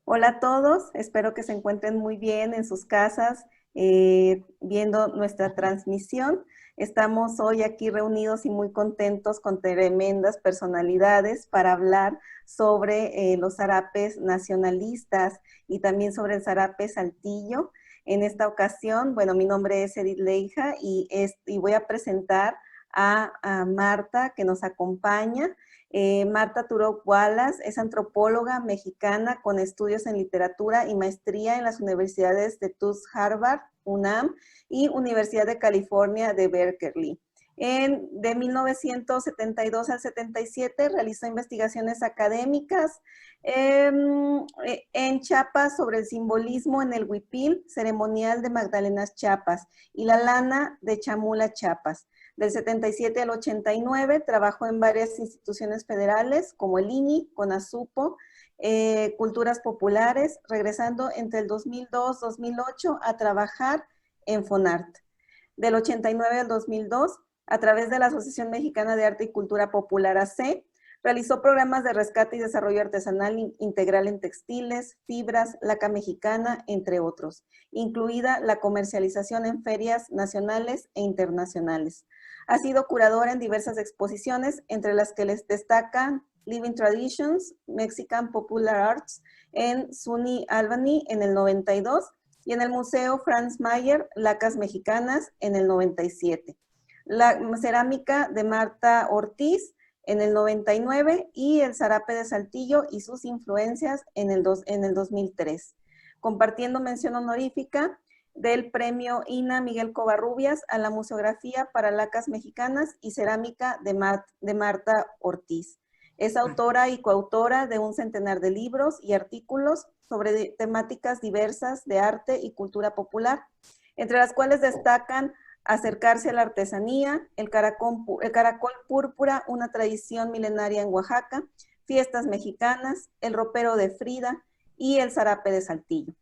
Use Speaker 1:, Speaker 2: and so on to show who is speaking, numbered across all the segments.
Speaker 1: Hola a todos, espero que se encuentren muy bien en sus casas viendo nuestra transmisión. Estamos hoy aquí reunidos y muy contentos con tremendas personalidades para hablar sobre los zarapes nacionalistas y también sobre el zarape Saltillo. En esta ocasión, bueno, mi nombre es Edith Leija y voy a presentar a Marta que nos acompaña. Marta Turok Wallace es antropóloga mexicana con estudios en literatura y maestría en las universidades de Tufts, Harvard, UNAM y Universidad de California de Berkeley. De 1972 al 77 realizó investigaciones académicas en Chiapas sobre el simbolismo en el huipil ceremonial de Magdalenas Chiapas y la lana de Chamula Chiapas. Del 77 al 89 trabajó en varias instituciones federales como el INI, CONASUPO, Culturas Populares, regresando entre el 2002-2008 a trabajar en FONART. Del 89 al 2002, a través de la Asociación Mexicana de Arte y Cultura Popular AC, realizó programas de rescate y desarrollo artesanal integral en textiles, fibras, laca mexicana, entre otros, incluida la comercialización en ferias nacionales e internacionales. Ha sido curadora en diversas exposiciones, entre las que les destacan Living Traditions, Mexican Popular Arts, en SUNY Albany en el 92 y en el Museo Franz Mayer, Lacas Mexicanas en el 97. La cerámica de Marta Ortiz en el 99 y el zarape de Saltillo y sus influencias en el 2003. Compartiendo mención honorífica del premio INA Miguel Covarrubias a la museografía para lacas mexicanas y cerámica de Marta Ortiz. Es autora y coautora de un centenar de libros y artículos sobre temáticas diversas de arte y cultura popular, entre las cuales destacan Acercarse a la artesanía, el caracol púrpura, una tradición milenaria en Oaxaca, Fiestas mexicanas, el ropero de Frida y el zarape de Saltillo.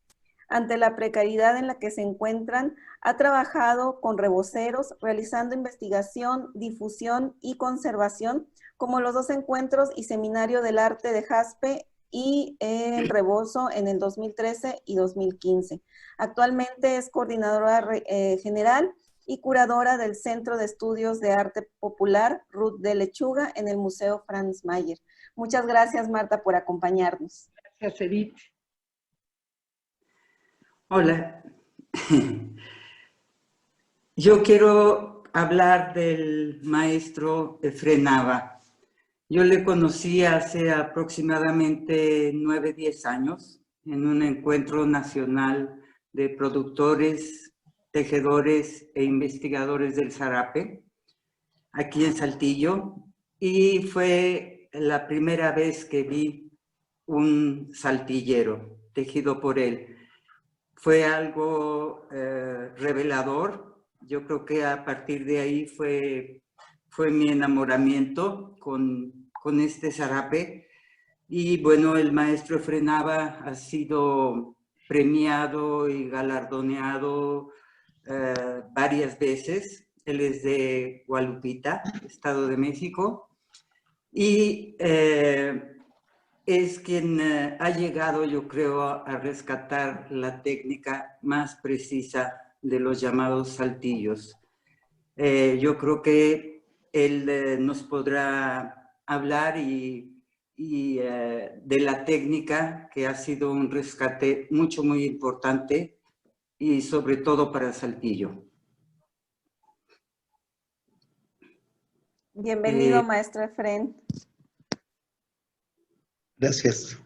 Speaker 1: Ante la precariedad en la que se encuentran, ha trabajado con reboceros, realizando investigación, difusión y conservación, como los 2 encuentros y seminario del arte de Jaspe y el rebozo en el 2013 y 2015. Actualmente es coordinadora general y curadora del Centro de Estudios de Arte Popular Ruth de Lechuga en el Museo Franz Mayer. Muchas gracias, Marta, por acompañarnos.
Speaker 2: Gracias, Edith.
Speaker 3: Hola. Yo quiero hablar del maestro Efrén Nava. Yo le conocí hace aproximadamente 9, 10 años en un encuentro nacional de productores, tejedores e investigadores del zarape, aquí en Saltillo, y fue la primera vez que vi un saltillero tejido por él. Fue algo revelador. Yo creo que a partir de ahí fue mi enamoramiento con este zarape. Y bueno, el maestro Efrén Nava ha sido premiado y galardoneado varias veces. Él es de Gualupita, Estado de México, y es quien ha llegado, yo creo, a rescatar la técnica más precisa de los llamados saltillos. Yo creo que él nos podrá hablar de la técnica, que ha sido un rescate muy importante y sobre todo para Saltillo.
Speaker 1: Bienvenido, maestro Efrén.
Speaker 4: Gracias.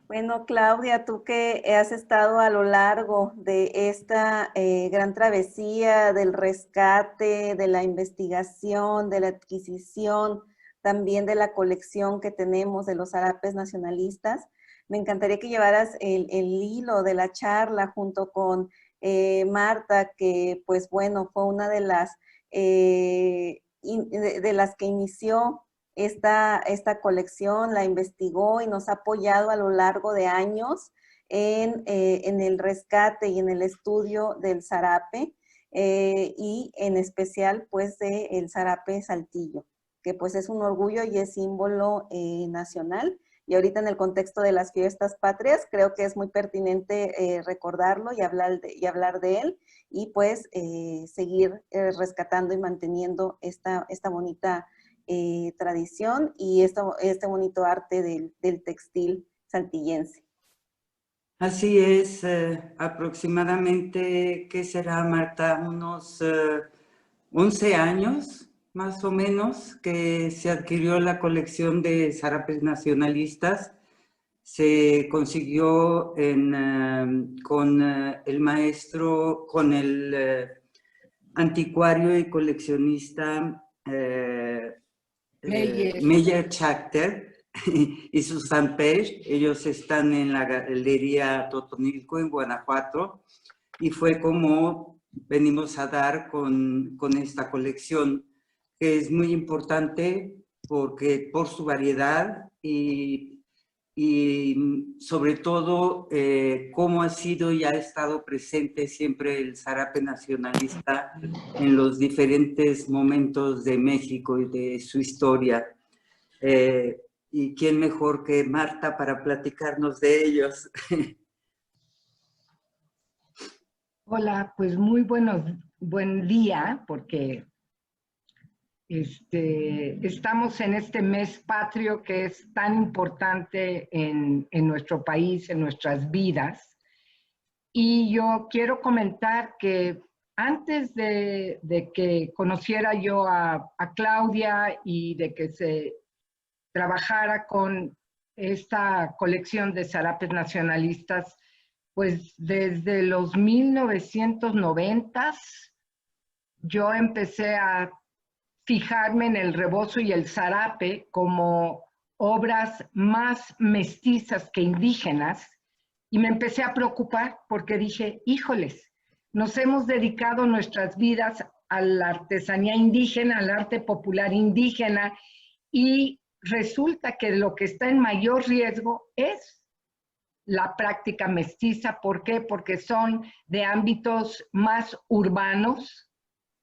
Speaker 1: Bueno, Claudia, tú que has estado a lo largo de esta gran travesía del rescate, de la investigación, de la adquisición, también de la colección que tenemos de los zarapes nacionalistas, me encantaría que llevaras el hilo de la charla junto con Marta, que pues bueno, fue una de las que inició esta colección, la investigó y nos ha apoyado a lo largo de años en el rescate y en el estudio del zarape y en especial pues del zarape Saltillo. que pues es un orgullo y es símbolo nacional. Y ahorita en el contexto de las fiestas patrias, creo que es muy pertinente recordarlo y hablar de él, y pues seguir rescatando y manteniendo esta bonita tradición y este bonito arte del textil saltillense.
Speaker 3: Así es, aproximadamente, ¿qué será, Marta? Unos 11 años, más o menos, que se adquirió la colección de zarapes nacionalistas. Se consiguió con el maestro, con el anticuario y coleccionista Meyer Schachter y Susan Page. Ellos están en la Galería Totonilco en Guanajuato, y fue como venimos a dar con esta colección, que es muy importante porque por su variedad y sobre todo cómo ha sido y ha estado presente siempre el zarape nacionalista en los diferentes momentos de México y de su historia. ¿Y quién mejor que Marta para platicarnos de ellos?
Speaker 2: Hola, pues muy buen día, porque estamos en este mes patrio que es tan importante en nuestro país, en nuestras vidas. Y yo quiero comentar que antes de que conociera yo a Claudia y de que se trabajara con esta colección de zarapes nacionalistas, pues desde los 1990s yo empecé a fijarme en el rebozo y el zarape como obras más mestizas que indígenas, y me empecé a preocupar porque dije, híjoles, nos hemos dedicado nuestras vidas a la artesanía indígena, al arte popular indígena, y resulta que lo que está en mayor riesgo es la práctica mestiza. ¿Por qué? Porque son de ámbitos más urbanos,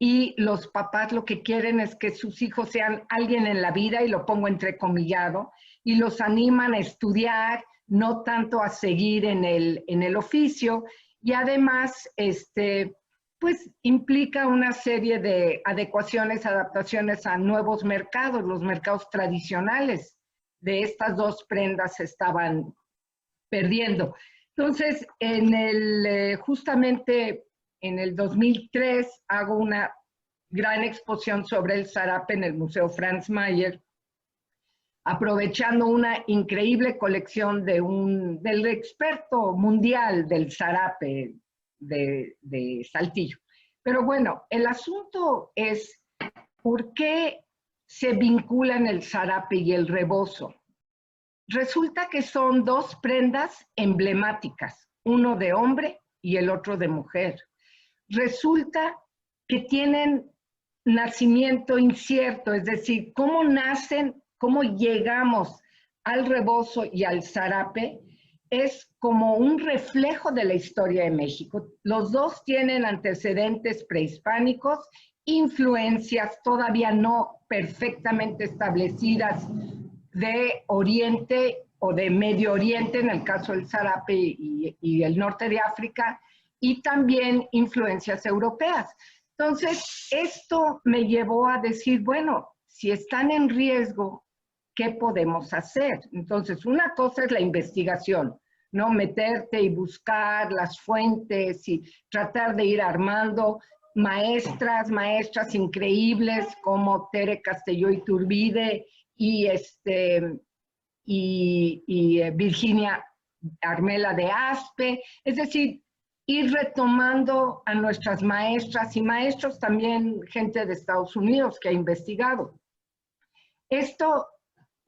Speaker 2: y los papás lo que quieren es que sus hijos sean alguien en la vida, y lo pongo entrecomillado, y los animan a estudiar, no tanto a seguir en el oficio, y además pues implica una serie de adecuaciones, adaptaciones a nuevos mercados. Los mercados tradicionales de estas dos prendas estaban perdiendo. Entonces, justamente en el 2003 hago una gran exposición sobre el zarape en el Museo Franz Mayer, aprovechando una increíble colección del experto mundial del zarape de Saltillo. Pero bueno, el asunto es ¿por qué se vinculan el zarape y el rebozo? Resulta que son dos prendas emblemáticas, uno de hombre y el otro de mujer. Resulta que tienen nacimiento incierto, es decir, cómo nacen, cómo llegamos al rebozo y al zarape, es como un reflejo de la historia de México. Los dos tienen antecedentes prehispánicos, influencias todavía no perfectamente establecidas de Oriente o de Medio Oriente, en el caso del zarape y el norte de África, y también influencias europeas. Entonces, esto me llevó a decir, bueno, si están en riesgo, ¿qué podemos hacer? Entonces, una cosa es la investigación, ¿no? Meterte y buscar las fuentes y tratar de ir armando maestras increíbles como Tere Castelló Iturbide y Virginia Armela de Aspe, es decir, ir retomando a nuestras maestras y maestros, también gente de Estados Unidos que ha investigado. ¿Esto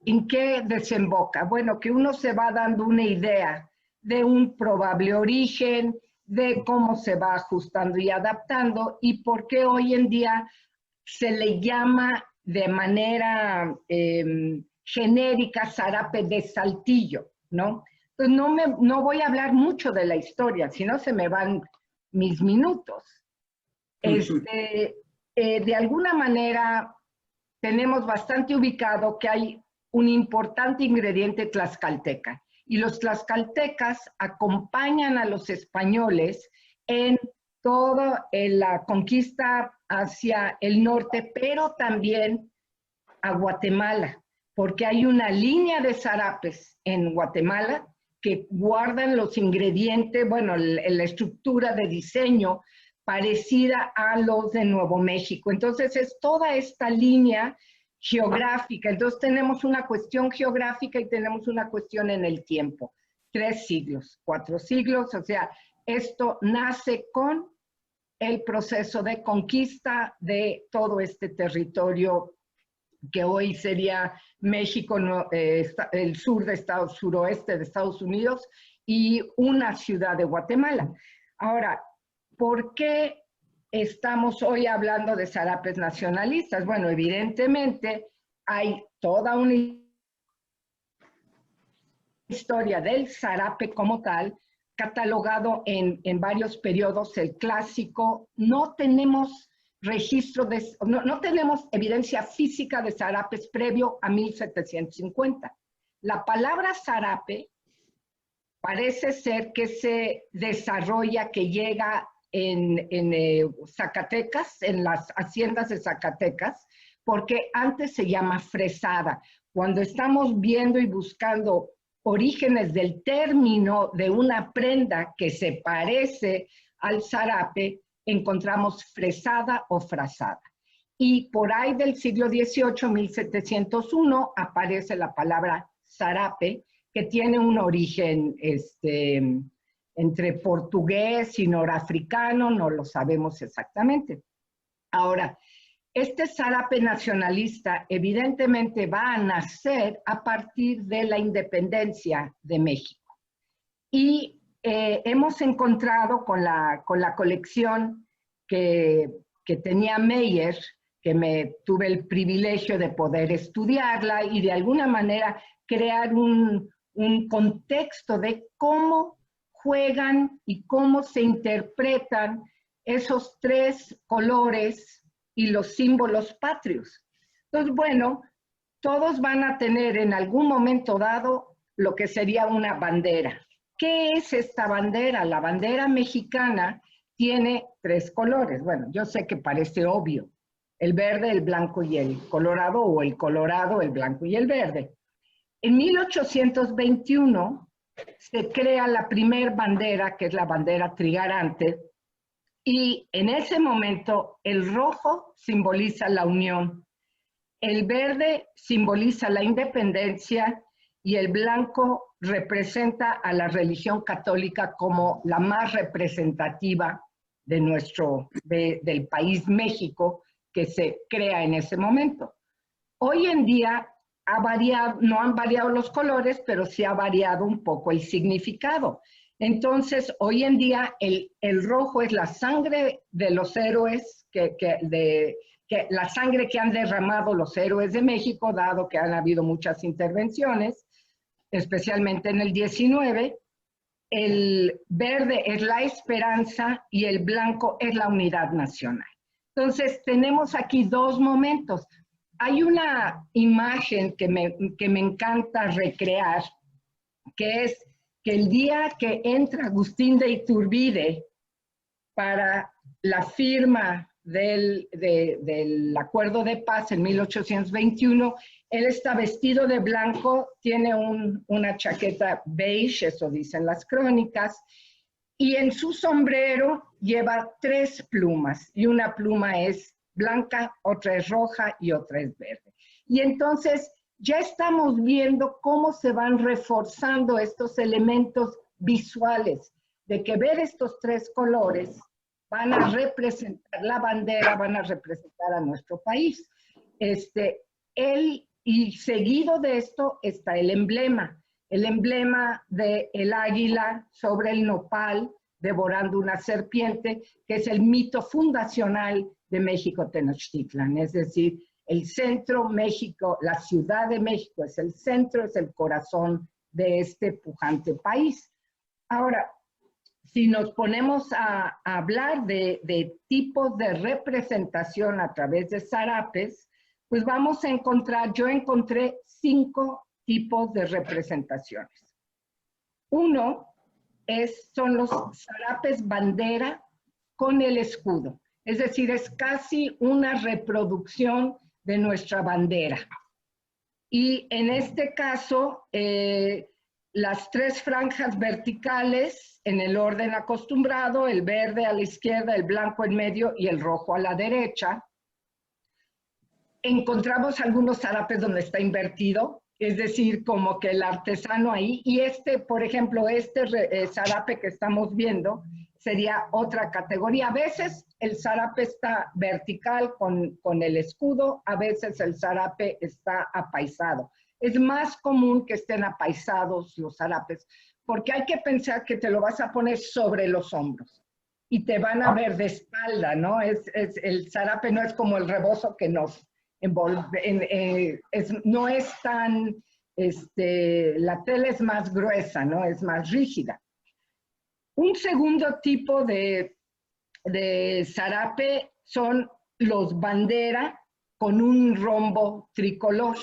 Speaker 2: en qué desemboca? Bueno, que uno se va dando una idea de un probable origen, de cómo se va ajustando y adaptando, y por qué hoy en día se le llama de manera genérica zarape de Saltillo, ¿no? Entonces no voy a hablar mucho de la historia, si no se me van mis minutos. De alguna manera, tenemos bastante ubicado que hay un importante ingrediente tlaxcalteca. Y los tlaxcaltecas acompañan a los españoles en toda la conquista hacia el norte, pero también a Guatemala, porque hay una línea de zarapes en Guatemala que guardan los ingredientes, bueno, la estructura de diseño parecida a los de Nuevo México. Entonces es toda esta línea geográfica. Entonces tenemos una cuestión geográfica y tenemos una cuestión en el tiempo. 3 siglos, 4 siglos, o sea, esto nace con el proceso de conquista de todo este territorio que hoy sería México, el sur de suroeste de Estados Unidos y una ciudad de Guatemala. Ahora, ¿por qué estamos hoy hablando de zarapes nacionalistas? Bueno, evidentemente hay toda una historia del zarape como tal, catalogado en varios periodos. El clásico, no tenemos registro no tenemos evidencia física de zarapes previo a 1750. La palabra zarape parece ser que se desarrolla, que llega en Zacatecas, en las haciendas de Zacatecas, porque antes se llama fresada. Cuando estamos viendo y buscando orígenes del término de una prenda que se parece al zarape, encontramos fresada o frazada. Y por ahí del siglo XVIII, 1701, aparece la palabra zarape, que tiene un origen entre portugués y norafricano, no lo sabemos exactamente. Ahora, este zarape nacionalista evidentemente va a nacer a partir de la independencia de México. Y hemos encontrado con la colección que tenía Meyer, que tuve el privilegio de poder estudiarla y de alguna manera crear un contexto de cómo juegan y cómo se interpretan esos 3 colores y los símbolos patrios. Entonces, bueno, todos van a tener en algún momento dado lo que sería una bandera. ¿Qué es esta bandera? La bandera mexicana tiene 3 colores. Bueno, yo sé que parece obvio. El verde, el blanco y el colorado, o el colorado, el blanco y el verde. En 1821 se crea la primer bandera, que es la bandera trigarante, y en ese momento el rojo simboliza la unión, el verde simboliza la independencia y el blanco representa a la religión católica como la más representativa de del país México que se crea en ese momento. Hoy en día no han variado los colores, pero sí ha variado un poco el significado. Entonces, hoy en día el rojo es la sangre de los héroes, la sangre que han derramado los héroes de México, dado que han habido muchas intervenciones, especialmente en el 19. El verde es la esperanza y el blanco es la unidad nacional. Entonces, tenemos aquí 2 momentos. Hay una imagen que me encanta recrear, que es que el día que entra Agustín de Iturbide para la firma del Acuerdo de Paz en 1821, él está vestido de blanco, tiene una chaqueta beige, eso dicen las crónicas, y en su sombrero lleva 3 plumas, y una pluma es blanca, otra es roja y otra es verde. Y entonces ya estamos viendo cómo se van reforzando estos elementos visuales, de que ver estos 3 colores van a representar la bandera, van a representar a nuestro país. Y seguido de esto está el emblema del águila sobre el nopal, devorando una serpiente, que es el mito fundacional de México Tenochtitlan, es decir, el centro México, la Ciudad de México es el centro, es el corazón de este pujante país. Ahora, si nos ponemos a hablar de tipos de representación a través de zarapes, pues vamos a encontrar, yo encontré 5 tipos de representaciones. Uno son los zarapes bandera con el escudo. Es decir, es casi una reproducción de nuestra bandera. Y en este caso, las 3 franjas verticales en el orden acostumbrado, el verde a la izquierda, el blanco en medio y el rojo a la derecha. Encontramos algunos zarapes donde está invertido, es decir, como que el artesano ahí, y por ejemplo, zarape que estamos viendo sería otra categoría. A veces el zarape está vertical con el escudo, a veces el zarape está apaisado. Es más común que estén apaisados los zarapes, porque hay que pensar que te lo vas a poner sobre los hombros y te van a ver de espalda, ¿no? El zarape no es como el rebozo que nos envuelve, no es tan, la tela es más gruesa, ¿no? Es más rígida. Un segundo tipo de zarape son los bandera con un rombo tricolor.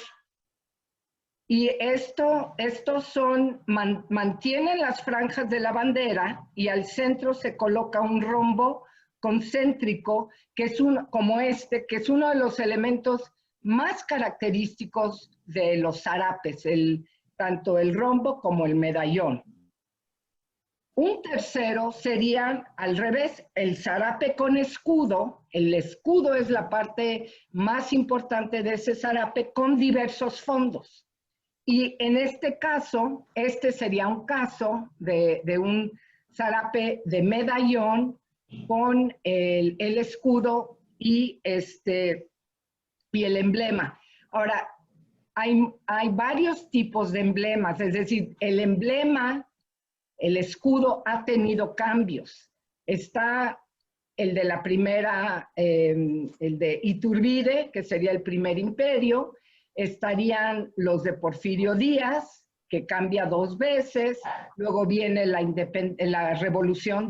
Speaker 2: Y estos mantienen las franjas de la bandera y al centro se coloca un rombo concéntrico, que es que es uno de los elementos más característicos de los zarapes, tanto el rombo como el medallón. Un tercero sería, al revés, el zarape con escudo. El escudo es la parte más importante de ese zarape con diversos fondos. Y en este caso, sería un caso de un zarape de medallón con el escudo y el emblema. Ahora, hay varios tipos de emblemas, es decir, el escudo ha tenido cambios. Está el de la primera, el de Iturbide, que sería el primer imperio. Estarían los de Porfirio Díaz, que cambia 2 veces. Luego viene la revolución,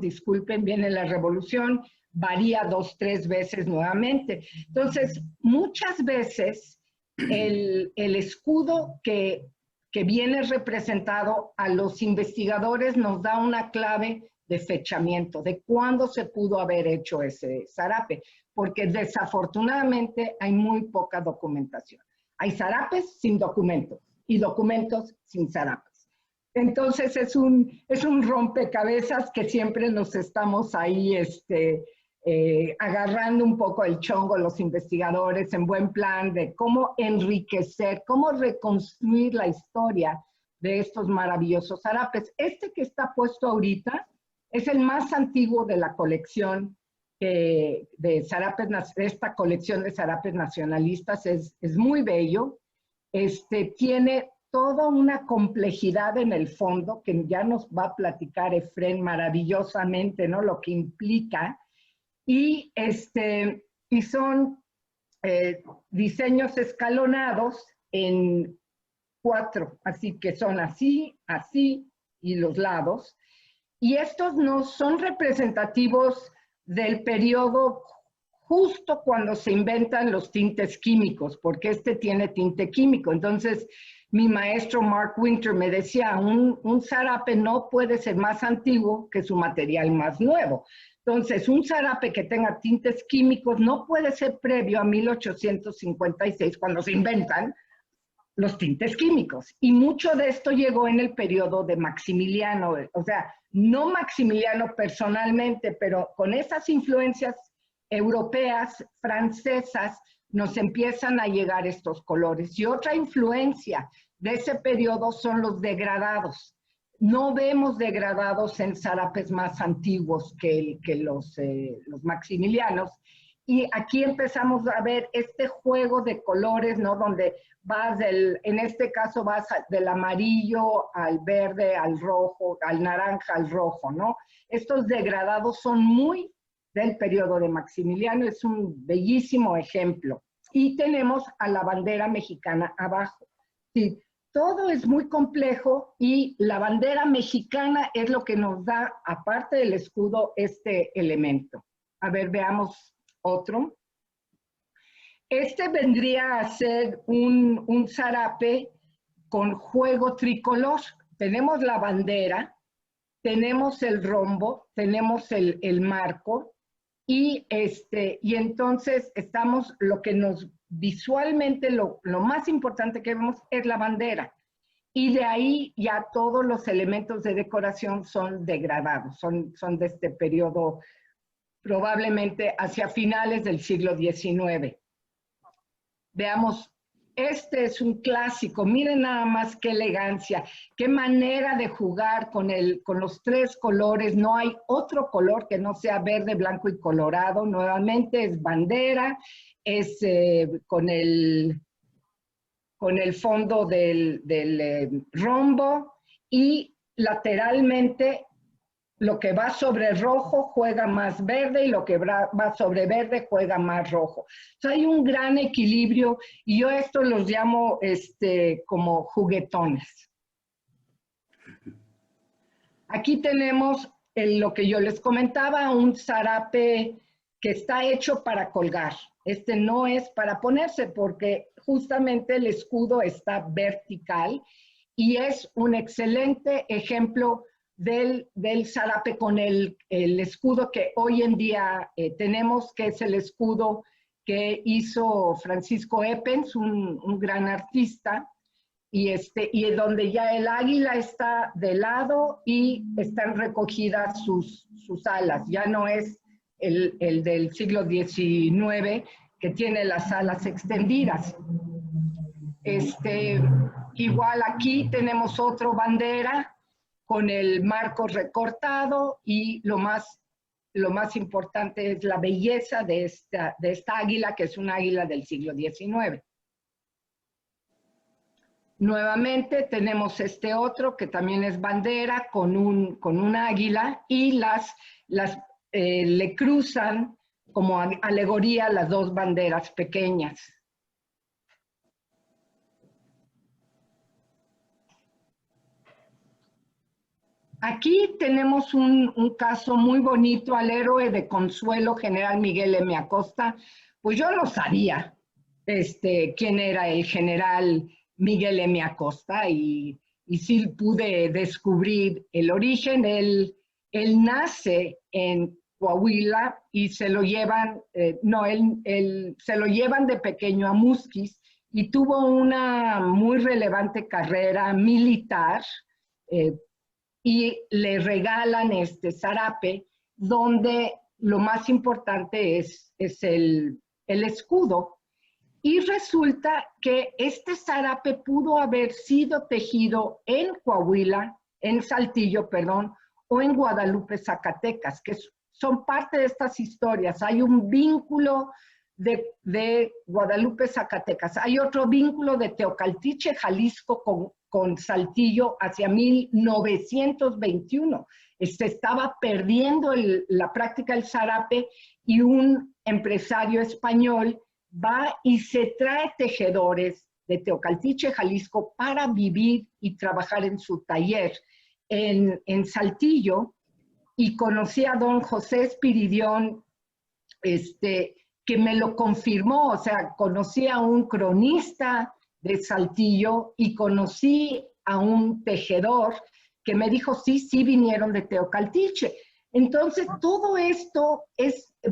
Speaker 2: viene la revolución, varía 2, 3 veces nuevamente. Entonces, muchas veces el escudo que viene representado a los investigadores nos da una clave de fechamiento, de cuándo se pudo haber hecho ese zarape, porque desafortunadamente hay muy poca documentación. Hay zarapes sin documentos y documentos sin zarapes. Entonces es un rompecabezas que siempre nos estamos ahí agarrando un poco el chongo los investigadores en buen plan de cómo enriquecer, cómo reconstruir la historia de estos maravillosos zarapes. Que está puesto ahorita es el más antiguo de la colección de zarapes, esta colección de zarapes nacionalistas. Es muy bello. Tiene toda una complejidad en el fondo que ya nos va a platicar Efrén maravillosamente, ¿no? Lo que implica. Y son diseños escalonados en 4, así que son así, así y los lados. Y estos no son representativos del periodo justo cuando se inventan los tintes químicos, porque tiene tinte químico. Entonces, mi maestro Mark Winter me decía, un zarape no puede ser más antiguo que su material más nuevo. Entonces, un zarape que tenga tintes químicos no puede ser previo a 1856, cuando se inventan los tintes químicos. Y mucho de esto llegó en el periodo de Maximiliano, o sea, no Maximiliano personalmente, pero con esas influencias europeas, francesas, nos empiezan a llegar estos colores. Y otra influencia de ese periodo son los degradados. No vemos degradados en zarapes más antiguos que los maximilianos. Y aquí empezamos a ver este juego de colores, ¿no? Donde en este caso vas del amarillo al verde, al rojo, al naranja, al rojo, ¿no? Estos degradados son muy del periodo de Maximiliano, es un bellísimo ejemplo. Y tenemos a la bandera mexicana abajo. Sí, todo es muy complejo y la bandera mexicana es lo que nos da, aparte del escudo, este elemento. A ver, veamos otro. Este vendría a ser un zarape con juego tricolor. Tenemos la bandera, tenemos el rombo, tenemos el marco, y entonces estamos, lo que nos visualmente, lo más importante que vemos es la bandera. Y de ahí ya todos los elementos de decoración son degradados, son de este periodo probablemente hacia finales del siglo XIX. Veamos, este es un clásico, miren nada más qué elegancia, qué manera de jugar con los tres colores, no hay otro color que no sea verde, blanco y colorado, nuevamente es bandera, es con el fondo del rombo, y lateralmente lo que va sobre rojo juega más verde y lo que va sobre verde juega más rojo. O sea, hay un gran equilibrio y yo esto los llamo como juguetones. Aquí tenemos lo que yo les comentaba, un zarape que está hecho para colgar. Este no es para ponerse porque justamente el escudo está vertical y es un excelente ejemplo del zarape con el escudo que hoy en día tenemos, que es el escudo que hizo Francisco Eppens, un gran artista, y donde ya el águila está de lado y están recogidas sus alas. Ya no es el del siglo XIX que tiene las alas extendidas. Igual aquí tenemos otro bandera con el marco recortado y lo más importante es la belleza de esta águila, que es un águila del siglo XIX. Nuevamente tenemos este otro que también es bandera con un águila y le cruzan como alegoría las dos banderas pequeñas. Aquí tenemos un caso muy bonito al héroe de Consuelo, general Miguel M. Acosta. Pues yo no sabía quién era el general Miguel M. Acosta y sí pude descubrir el origen. Él nace en Coahuila y se lo llevan, se lo llevan de pequeño a Musquis y tuvo una muy relevante carrera militar, y le regalan este zarape, donde lo más importante es el escudo. Y resulta que este zarape pudo haber sido tejido en Coahuila, en Saltillo, perdón, o en Guadalupe, Zacatecas, que son parte de estas historias. Hay un vínculo de Guadalupe, Zacatecas. Hay otro vínculo de Teocaltiche, Jalisco, con Saltillo hacia 1921. Se estaba perdiendo la práctica del zarape y un empresario español va y se trae tejedores de Teocaltiche, Jalisco, para vivir y trabajar en su taller en Saltillo, y conocí a don José Espiridión, que me lo confirmó. O sea, conocí a un cronista de Saltillo y conocí a un tejedor que me dijo, sí vinieron de Teocaltiche. Entonces, todo esto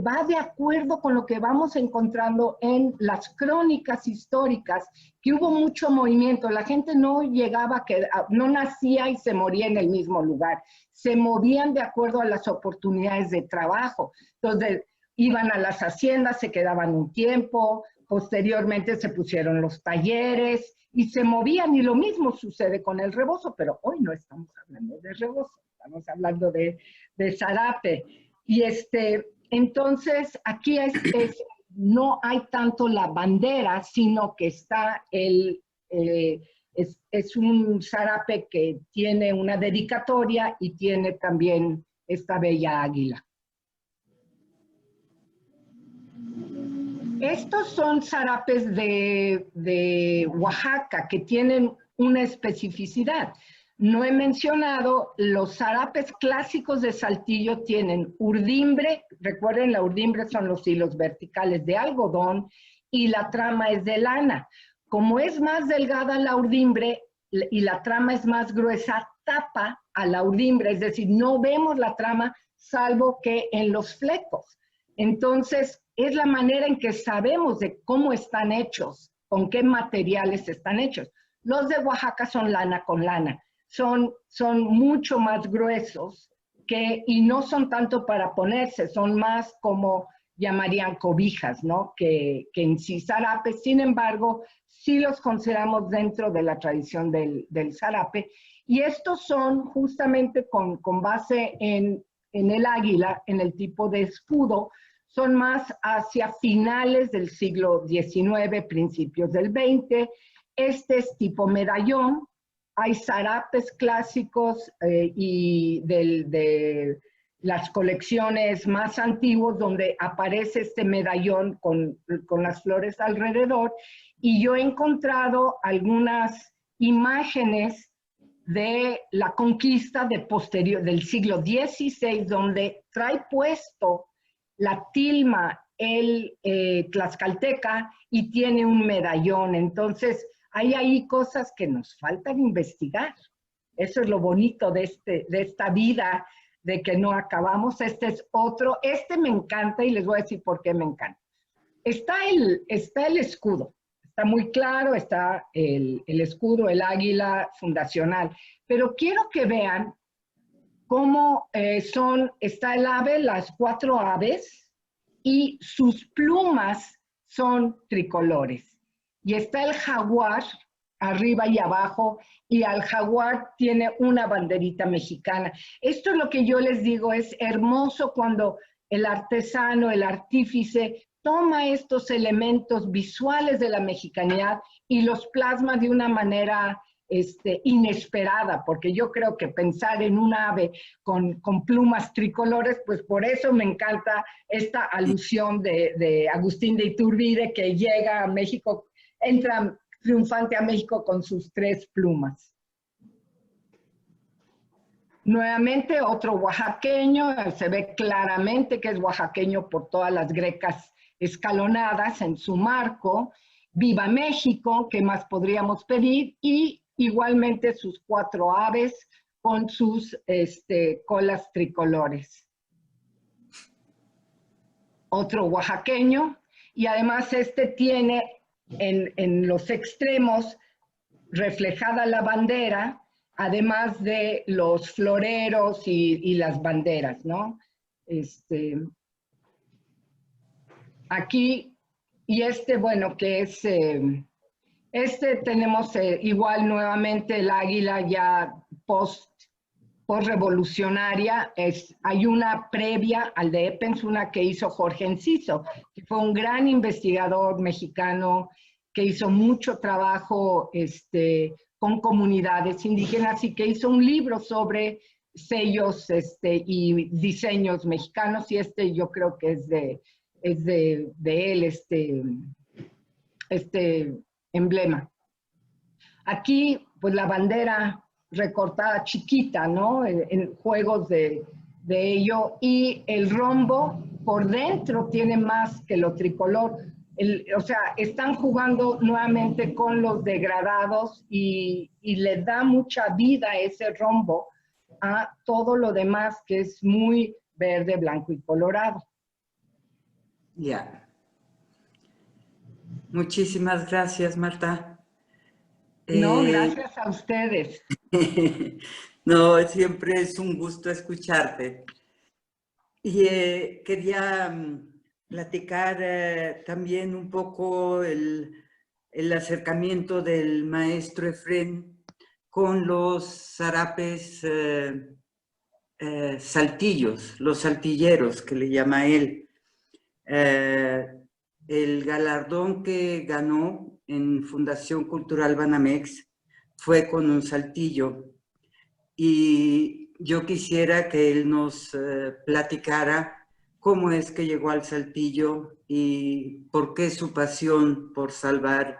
Speaker 2: va de acuerdo con lo que vamos encontrando en las crónicas históricas, que hubo mucho movimiento. La gente no llegaba, no nacía y se moría en el mismo lugar. Se movían de acuerdo a las oportunidades de trabajo. Entonces, iban a las haciendas, se quedaban un tiempo, posteriormente se pusieron los talleres y se movían, y lo mismo sucede con el rebozo, pero hoy no estamos hablando de rebozo, estamos hablando de zarape. Y entonces aquí no hay tanto la bandera, sino que está es un zarape que tiene una dedicatoria y tiene también esta bella águila. Estos son zarapes de Oaxaca que tienen una especificidad. No he mencionado, los zarapes clásicos de Saltillo tienen urdimbre. Recuerden, la urdimbre son los hilos verticales de algodón, y la trama es de lana. Como es más delgada la urdimbre y la trama es más gruesa, tapa a la urdimbre, es decir, no vemos la trama salvo que en los flecos. Entonces, es la manera en que sabemos de cómo están hechos, con qué materiales están hechos. Los de Oaxaca son lana con lana, son mucho más gruesos y no son tanto para ponerse, son más como llamarían cobijas, ¿no? Que en sí zarapes. Sin embargo, sí los consideramos dentro de la tradición del zarape. Y estos son justamente con base en el águila, en el tipo de escudo, son más hacia finales del siglo XIX, principios del XX. Este es tipo medallón. Hay zarapes clásicos y de las colecciones más antiguas donde aparece este medallón con las flores alrededor, y yo he encontrado algunas imágenes de la conquista del siglo XVI, donde trae puesto la tilma el tlaxcalteca y tiene un medallón. Entonces, hay ahí cosas que nos faltan investigar. Eso es lo bonito de esta vida, de que no acabamos. Este es otro. Este me encanta y les voy a decir por qué me encanta. Está el escudo. Está muy claro, está el escudo, el águila fundacional. Pero quiero que vean cómo está el ave, las 4 aves, y sus plumas son tricolores. Y está el jaguar arriba y abajo, y al jaguar tiene una banderita mexicana. Esto es lo que yo les digo, es hermoso cuando el artesano, el artífice, toma estos elementos visuales de la mexicanidad y los plasma de una manera inesperada, porque yo creo que pensar en un ave con plumas tricolores, pues por eso me encanta esta alusión de Agustín de Iturbide, que llega a México, entra triunfante a México con sus 3 plumas. Nuevamente otro oaxaqueño, se ve claramente que es oaxaqueño por todas las grecas escalonadas en su marco. Viva México, ¿qué más podríamos pedir? Y igualmente sus 4 aves con sus colas tricolores. Otro oaxaqueño, y además tiene en los extremos reflejada la bandera, además de los floreros y las banderas, ¿no? Aquí, y bueno, que es, tenemos igual nuevamente el águila ya post-revolucionaria. Hay una previa al de Eppens, una que hizo Jorge Enciso, que fue un gran investigador mexicano que hizo mucho trabajo con comunidades indígenas y que hizo un libro sobre sellos y diseños mexicanos, y yo creo que es de él, emblema. Aquí, pues la bandera recortada chiquita, ¿no? En juegos de ello, y el rombo por dentro tiene más que lo tricolor. O sea, están jugando nuevamente con los degradados y le da mucha vida ese rombo a todo lo demás que es muy verde, blanco y colorado.
Speaker 3: Ya. Muchísimas gracias, Marta.
Speaker 2: No, gracias a ustedes.
Speaker 3: No, siempre es un gusto escucharte. Y quería platicar también un poco el acercamiento del maestro Efrén con los zarapes saltillos, los saltilleros que le llama él. El galardón que ganó en Fundación Cultural Banamex fue con un saltillo, y yo quisiera que él nos platicara cómo es que llegó al saltillo y por qué su pasión por salvar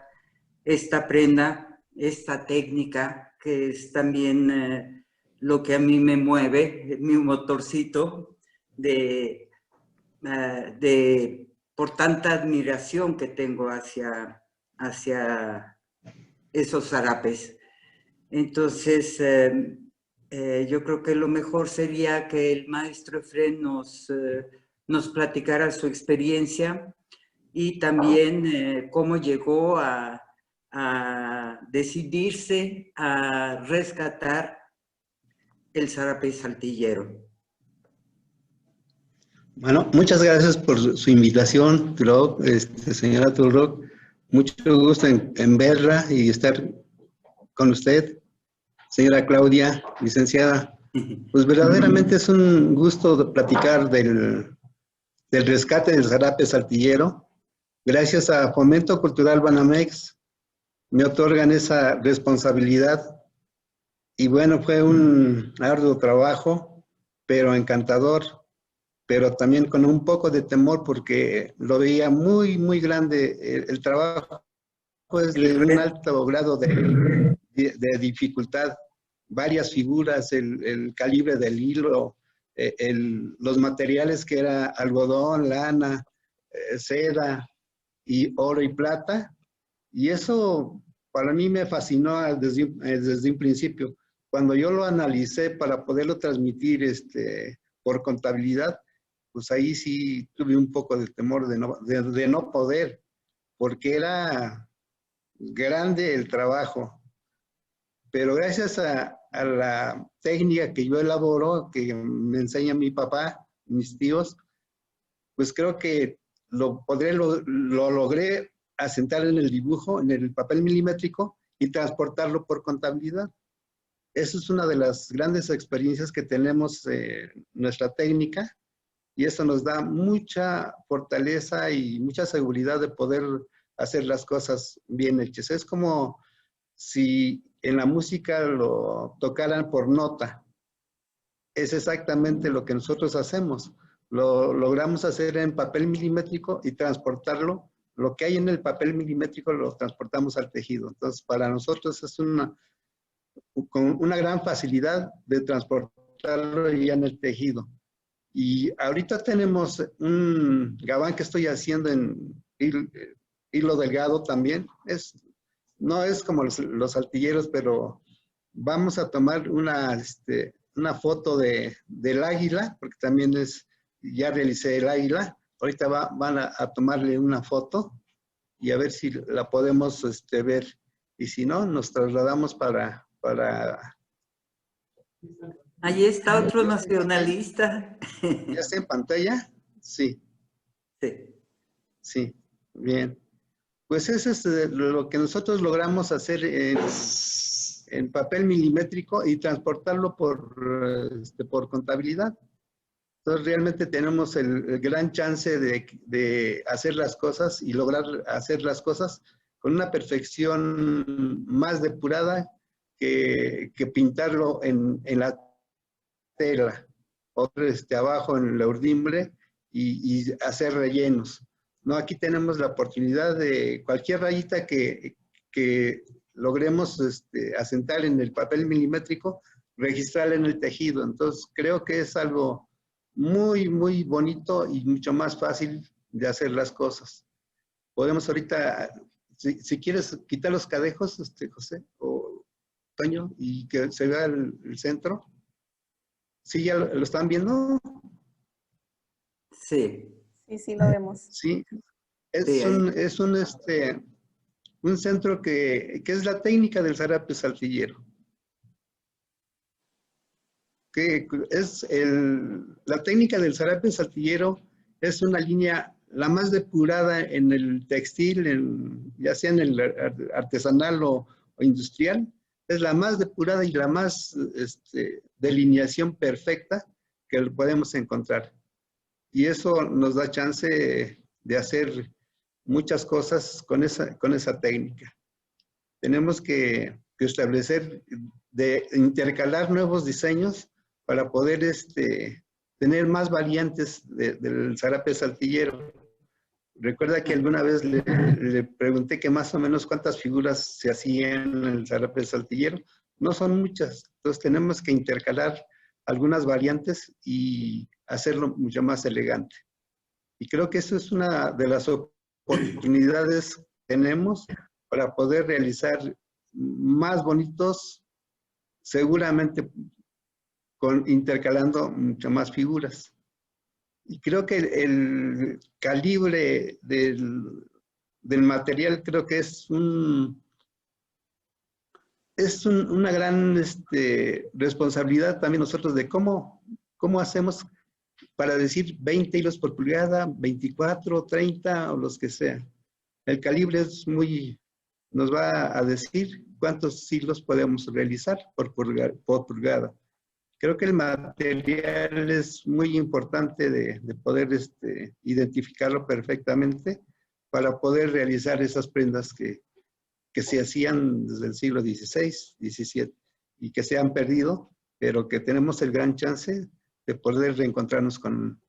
Speaker 3: esta prenda, esta técnica, que es también lo que a mí me mueve, mi motorcito de por tanta admiración que tengo hacia esos zarapes. Entonces, yo creo que lo mejor sería que el maestro Efrén nos platicara su experiencia y también cómo llegó a decidirse a rescatar el zarape saltillero.
Speaker 4: Bueno, muchas gracias por su invitación, señora Turroc. Mucho gusto en verla y estar con usted, señora Claudia, licenciada. Pues verdaderamente es un gusto platicar del rescate del zarape saltillero. Gracias a Fomento Cultural Banamex me otorgan esa responsabilidad. Y bueno, fue un arduo trabajo, pero encantador, pero también con un poco de temor porque lo veía muy, muy grande. El trabajo es de un alto grado de dificultad. Varias figuras, el calibre del hilo, los materiales que era algodón, lana, seda y oro y plata. Y eso para mí me fascinó desde un principio. Cuando yo lo analicé para poderlo transmitir por contabilidad, pues ahí sí tuve un poco de temor de no poder, porque era grande el trabajo. Pero gracias a la técnica que yo elaboro, que me enseña mi papá, mis tíos, pues creo que lo logré asentar en el dibujo, en el papel milimétrico y transportarlo por contabilidad. Esa es una de las grandes experiencias que tenemos en nuestra técnica y eso nos da mucha fortaleza y mucha seguridad de poder hacer las cosas bien hechas. Es como si en la música lo tocaran por nota. Es exactamente lo que nosotros hacemos. Lo logramos hacer en papel milimétrico y transportarlo. Lo que hay en el papel milimétrico lo transportamos al tejido. Entonces, para nosotros es con una gran facilidad de transportarlo ya en el tejido. Y ahorita tenemos un gabán que estoy haciendo en hilo delgado también. No es como los saltilleros, pero vamos a tomar una foto del águila, porque también ya realicé el águila. Ahorita van a tomarle una foto y a ver si la podemos ver. Y si no, nos trasladamos para...
Speaker 3: Ahí está otro nacionalista.
Speaker 4: ¿Ya está en pantalla? Sí.
Speaker 3: Sí.
Speaker 4: Sí, bien. Pues eso es lo que nosotros logramos hacer en papel milimétrico y transportarlo por contabilidad. Entonces realmente tenemos el gran chance de hacer las cosas y lograr hacer las cosas con una perfección más depurada que pintarlo en la tela o abajo en la urdimbre y hacer rellenos. No, aquí tenemos la oportunidad de cualquier rayita que logremos asentar en el papel milimétrico, registrarla en el tejido. Entonces creo que es algo muy, muy bonito y mucho más fácil de hacer las cosas. Podemos ahorita, si quieres quitar los cadejos, José o Toño, y que se vea el centro. ¿Sí ya lo están viendo?
Speaker 3: Sí.
Speaker 1: Sí, lo vemos.
Speaker 4: Sí. Es
Speaker 3: Sí,
Speaker 4: un centro que es la técnica del zarape saltillero. La técnica del zarape saltillero es una línea la más depurada en el textil, ya sea en el artesanal o industrial, es la más depurada y la más delineación perfecta que podemos encontrar. Y eso nos da chance de hacer muchas cosas con esa técnica. Tenemos que establecer, de intercalar nuevos diseños para poder tener más variantes del zarape saltillero. Recuerda que alguna vez le pregunté que más o menos cuántas figuras se hacían en el zarape saltillero. No son muchas, entonces tenemos que intercalar algunas variantes y hacerlo mucho más elegante. Y creo que eso es una de las oportunidades que tenemos para poder realizar más bonitos, seguramente intercalando muchas más figuras. Y creo que el calibre del material creo que es una gran responsabilidad también nosotros de cómo hacemos para decir 20 hilos por pulgada, 24, 30 o los que sea. El calibre nos va a decir cuántos hilos podemos realizar por pulgada. Creo que el material es muy importante de poder identificarlo perfectamente para poder realizar esas prendas que se hacían desde el siglo XVI, XVII y que se han perdido, pero que tenemos el gran chance de poder reencontrarnos con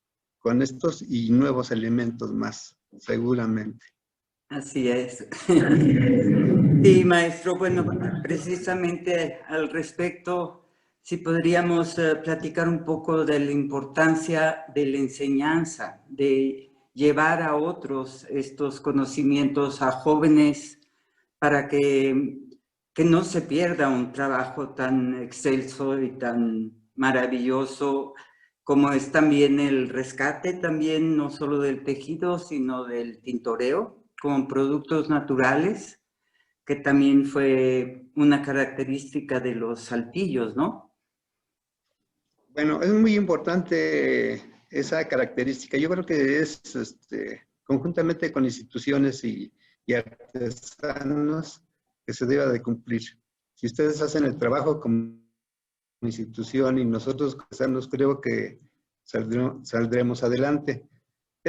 Speaker 4: estos y nuevos elementos más, seguramente.
Speaker 3: Así es. Sí, maestro, bueno, precisamente al respecto, si podríamos platicar un poco de la importancia de la enseñanza, de llevar a otros estos conocimientos a jóvenes para que no se pierda un trabajo tan excelso y tan maravilloso como es también el rescate, también no solo del tejido, sino del tintoreo con productos naturales, que también fue una característica de los saltillos, ¿no?
Speaker 4: Bueno, es muy importante esa característica. Yo creo que es conjuntamente con instituciones y artesanos que se deba de cumplir. Si ustedes hacen el trabajo como institución y nosotros artesanos, creo que saldremos adelante.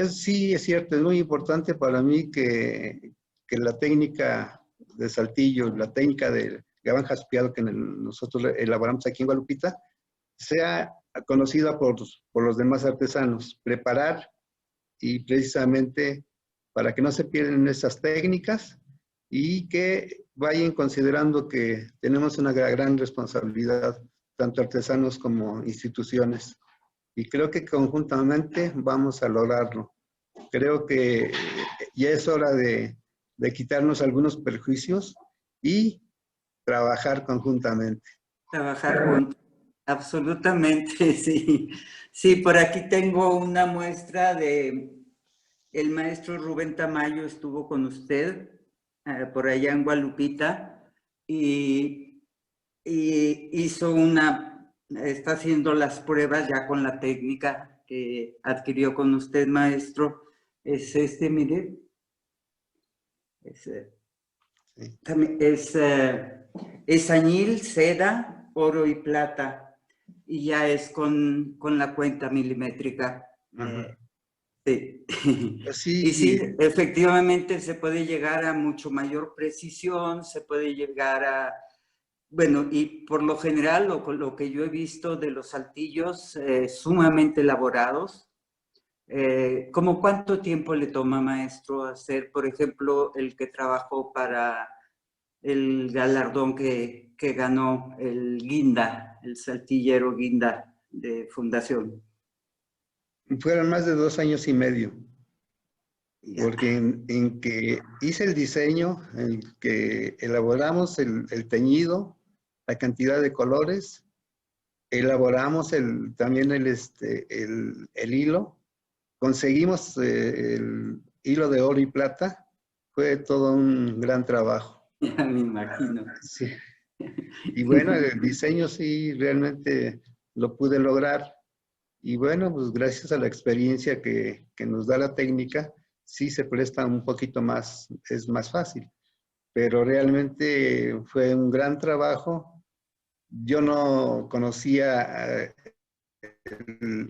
Speaker 4: Sí, es cierto, es muy importante para mí que la técnica de saltillo, la técnica del gabán jaspeado que nosotros elaboramos aquí en Guadalupita, sea conocida por los demás artesanos. Preparar y precisamente para que no se pierdan esas técnicas y que vayan considerando que tenemos una gran responsabilidad, tanto artesanos como instituciones. Y creo que conjuntamente vamos a lograrlo. Creo que ya es hora de quitarnos algunos perjuicios y trabajar conjuntamente.
Speaker 3: Trabajar juntos, absolutamente, sí. Sí, por aquí tengo una muestra de el maestro Rubén Tamayo estuvo con usted por allá en Guadalupita y está haciendo las pruebas ya con la técnica que adquirió con usted, maestro. Es mire, es añil, seda, oro y plata, y ya es con la cuenta milimétrica. Sí.
Speaker 4: Sí.
Speaker 3: Y sí, efectivamente se puede llegar a mucho mayor precisión, se puede llegar a, bueno, y por lo general, lo que yo he visto de los saltillos sumamente elaborados, ¿cómo cuánto tiempo le toma, maestro, hacer, por ejemplo, el que trabajó para el galardón que ganó el Guinda, el saltillero Guinda de Fundación?
Speaker 4: Fueron más de 2 años y medio. Porque en que hice el diseño, en que elaboramos el teñido, la cantidad de colores, elaboramos también el hilo, conseguimos el hilo de oro y plata, fue todo un gran trabajo.
Speaker 3: Ya me imagino.
Speaker 4: Sí. Y bueno, el diseño sí realmente lo pude lograr. Y bueno, pues gracias a la experiencia que nos da la técnica, sí se presta un poquito más, es más fácil. Pero realmente fue un gran trabajo. Yo no conocía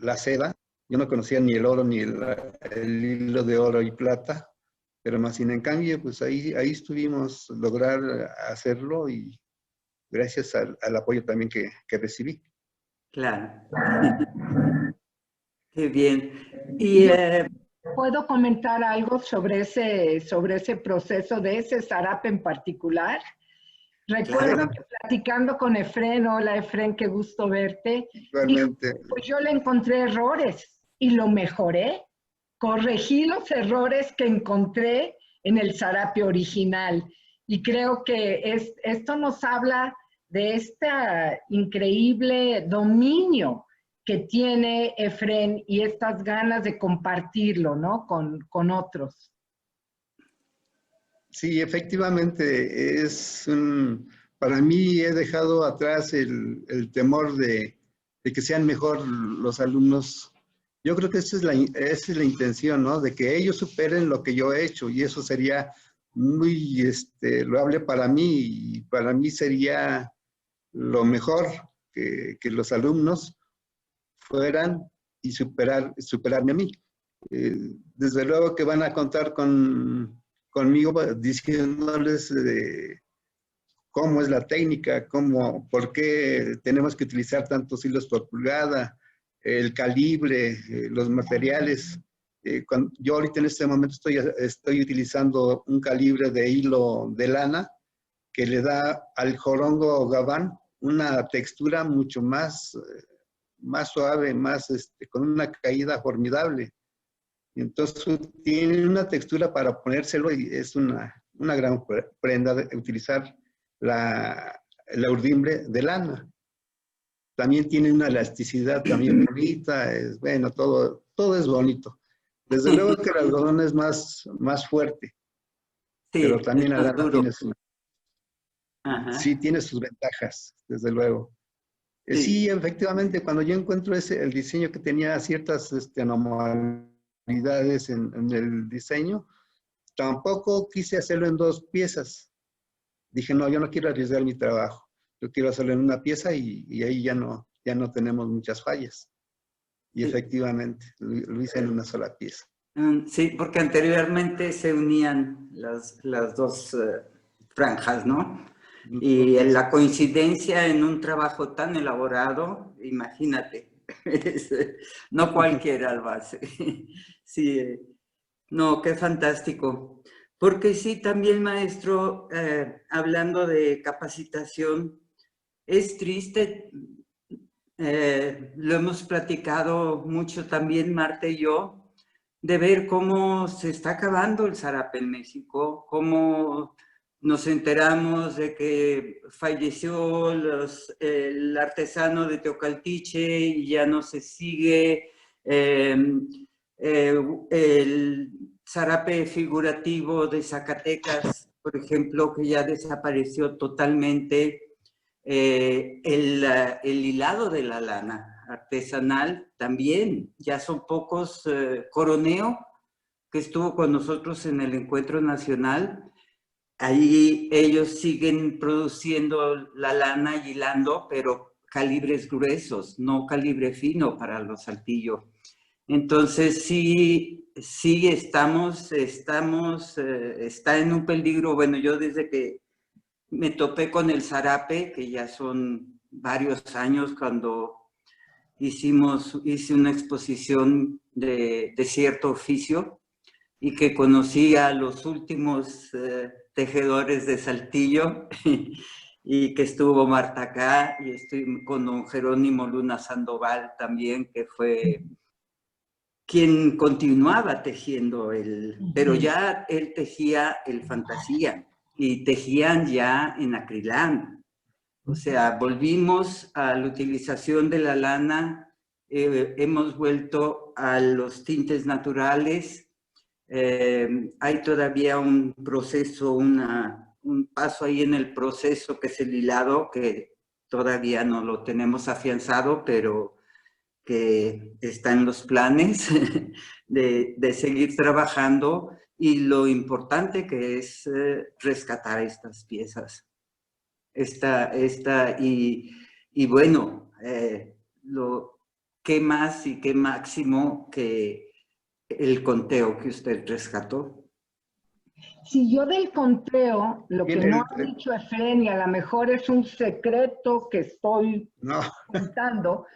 Speaker 4: la seda, yo no conocía ni el oro ni el hilo de oro y plata, pero más sin en cambio, pues ahí estuvimos lograr hacerlo y gracias al apoyo también que recibí.
Speaker 3: Claro. Qué bien. Y
Speaker 2: ¿puedo comentar algo sobre ese proceso de ese zarape en particular? Recuerdo
Speaker 3: claro,
Speaker 2: que platicando con Efrén, hola Efrén, qué gusto verte,
Speaker 4: Igualmente.
Speaker 2: dijo, pues yo le encontré errores y lo mejoré. corregí los errores que encontré en el zarape original. Y creo que esto nos habla de este increíble dominio que tiene Efrén y estas ganas de compartirlo, ¿no? con otros.
Speaker 4: Sí, efectivamente, para mí he dejado atrás el temor de que sean mejor los alumnos. Yo creo que esa es la intención, ¿no? De que ellos superen lo que yo he hecho, y eso sería muy loable para mí, y para mí sería lo mejor que los alumnos fueran y superarme a mí. Desde luego que van a contar conmigo diciéndoles cómo es la técnica, por qué tenemos que utilizar tantos hilos por pulgada, el calibre, los materiales. Yo ahorita en este momento estoy utilizando un calibre de hilo de lana que le da al jorongo gabán una textura mucho más suave, con una caída formidable. Y entonces tiene una textura para ponérselo, y es una gran prenda de utilizar la urdimbre de lana. También tiene una elasticidad también bonita, bueno, todo es bonito. Desde luego que el algodón es más fuerte,
Speaker 3: Sí,
Speaker 4: pero también la lana
Speaker 3: tiene
Speaker 4: tiene sus ventajas, desde luego. Sí, efectivamente, cuando yo encuentro el diseño que tenía ciertas anomalidades en el diseño, tampoco quise hacerlo en 2 piezas. Dije, no, yo no quiero arriesgar mi trabajo. Yo quiero hacerlo en una pieza, y ahí ya no tenemos muchas fallas. Y efectivamente, lo hice en una sola pieza.
Speaker 3: Sí, porque anteriormente se unían las 2 franjas, ¿no? Y en la coincidencia en un trabajo tan elaborado, imagínate, no cualquiera lo hace. Sí, no, qué fantástico. Porque sí, también, maestro, hablando de capacitación, es triste, lo hemos platicado mucho también Marta y yo, de ver cómo se está acabando el zarape en México, cómo nos enteramos de que falleció el artesano de Teocaltiche y ya no se sigue, el zarape figurativo de Zacatecas, por ejemplo, que ya desapareció totalmente, el hilado de la lana artesanal también, ya son pocos. Coroneo, que estuvo con nosotros en el encuentro nacional, ahí ellos siguen produciendo la lana y hilando, pero calibres gruesos, no calibre fino para los saltillos. Entonces sí está en un peligro. Bueno, yo desde que me topé con el zarape, que ya son varios años, cuando hice una exposición de cierto oficio, y que conocí a los últimos tejedores de Saltillo, y que estuvo Marta acá, y estoy con don Jerónimo Luna Sandoval también, que fue quien continuaba tejiendo pero ya él tejía el fantasía, y tejían ya en acrilán. O sea, volvimos a la utilización de la lana, hemos vuelto a los tintes naturales. Hay todavía un proceso, un paso ahí en el proceso, que es el hilado, que todavía no lo tenemos afianzado, pero que está en los planes de seguir trabajando, y lo importante que es rescatar estas piezas. Y bueno, ¿qué más y qué máximo que el conteo que usted rescató?
Speaker 2: Si yo del conteo, lo que no ha dicho Efrén, y a lo mejor es un secreto que estoy contando,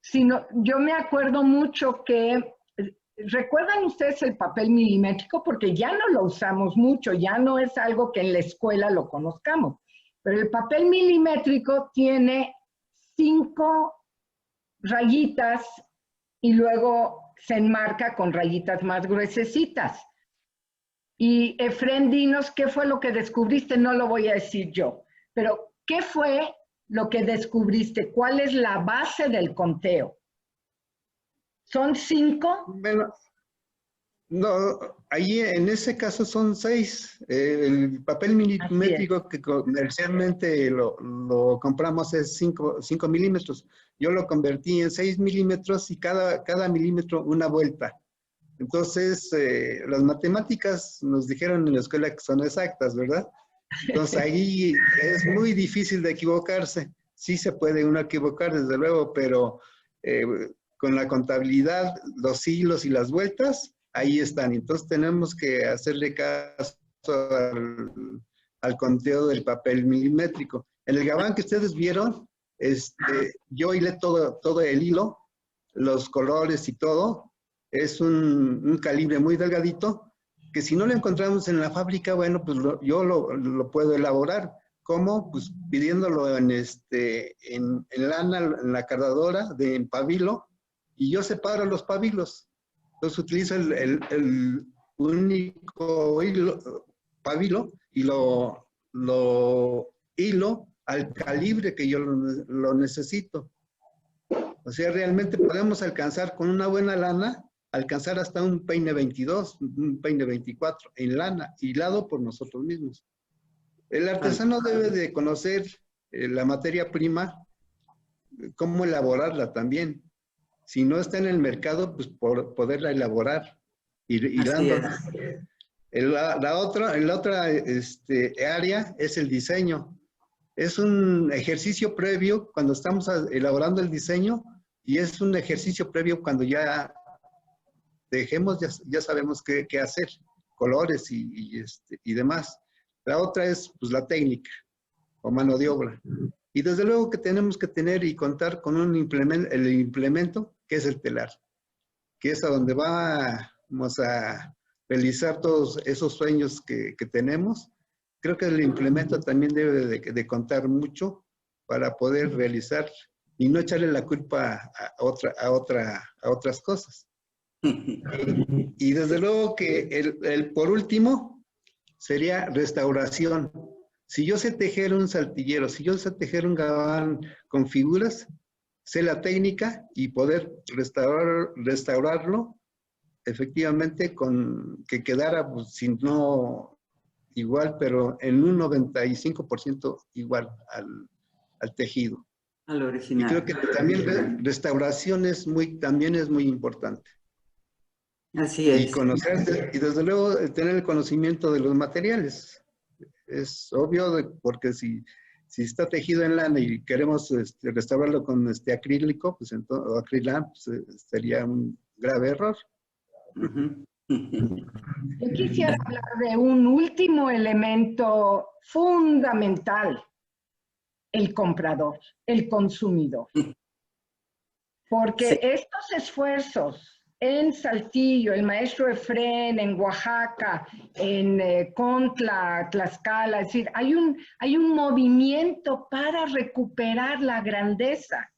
Speaker 2: sino yo me acuerdo mucho que, ¿recuerdan ustedes el papel milimétrico? Porque ya no lo usamos mucho, ya no es algo que en la escuela lo conozcamos, pero el papel milimétrico tiene 5 rayitas y luego se enmarca con rayitas más gruesecitas. Y Efren, dinos, ¿qué fue lo que descubriste? No lo voy a decir yo, pero ¿qué fue lo que descubriste? ¿Cuál es la base del conteo? ¿Son 5?
Speaker 4: Bueno, no, ahí en ese caso son 6. El papel milimétrico que comercialmente lo compramos es 5 milímetros. Yo lo convertí en 6 milímetros y cada milímetro una vuelta. Entonces, las matemáticas nos dijeron en la escuela que son exactas, ¿verdad? Entonces ahí es muy difícil de equivocarse. Sí se puede uno equivocar, desde luego, pero con la contabilidad, los hilos y las vueltas, ahí están. Entonces tenemos que hacerle caso al conteo del papel milimétrico. En el gabán que ustedes vieron, yo hilé todo el hilo, los colores y todo. Es un calibre muy delgadito, que si no lo encontramos en la fábrica, bueno, pues yo lo puedo elaborar. ¿Cómo? Pues pidiéndolo en lana, en la cardadora, en pabilo, y yo separo los pabilos. Entonces utilizo el único pabilo y lo hilo al calibre que yo lo necesito. O sea, realmente podemos alcanzar con una buena lana, alcanzar hasta un peine 22, un peine 24 en lana, hilado por nosotros mismos. El artesano debe de conocer la materia prima, cómo elaborarla también. Si no está en el mercado, pues poderla elaborar, hilándola. La otra área es el diseño. Es un ejercicio previo cuando estamos elaborando el diseño y es un ejercicio previo cuando ya dejemos, ya sabemos qué hacer, colores y demás. La otra es pues, la técnica o mano de obra. Y desde luego que tenemos que tener y contar con el implemento que es el telar, que es a donde vamos a realizar todos esos sueños que tenemos. Creo que el implemento también debe de contar mucho para poder realizar y no echarle la culpa a otras cosas. Y desde luego que por último sería restauración. Si yo sé tejer un saltillero, si yo sé tejer un gabán con figuras, sé la técnica y poder restaurarlo efectivamente con que quedara, pues, si no igual, pero en un 95% igual al tejido.
Speaker 3: Al original.
Speaker 4: Y creo que también restauración también es muy importante.
Speaker 3: Así es.
Speaker 4: Y conocer, y desde luego tener el conocimiento de los materiales. Es obvio, porque si está tejido en lana y queremos restaurarlo con acrílico, pues o acrilán, pues, sería un grave error.
Speaker 2: Yo quisiera hablar de un último elemento fundamental, el comprador, el consumidor. Porque sí, estos esfuerzos en Saltillo, el maestro Efren, en Oaxaca, en Contla, Tlaxcala, es decir, hay un movimiento para recuperar la grandeza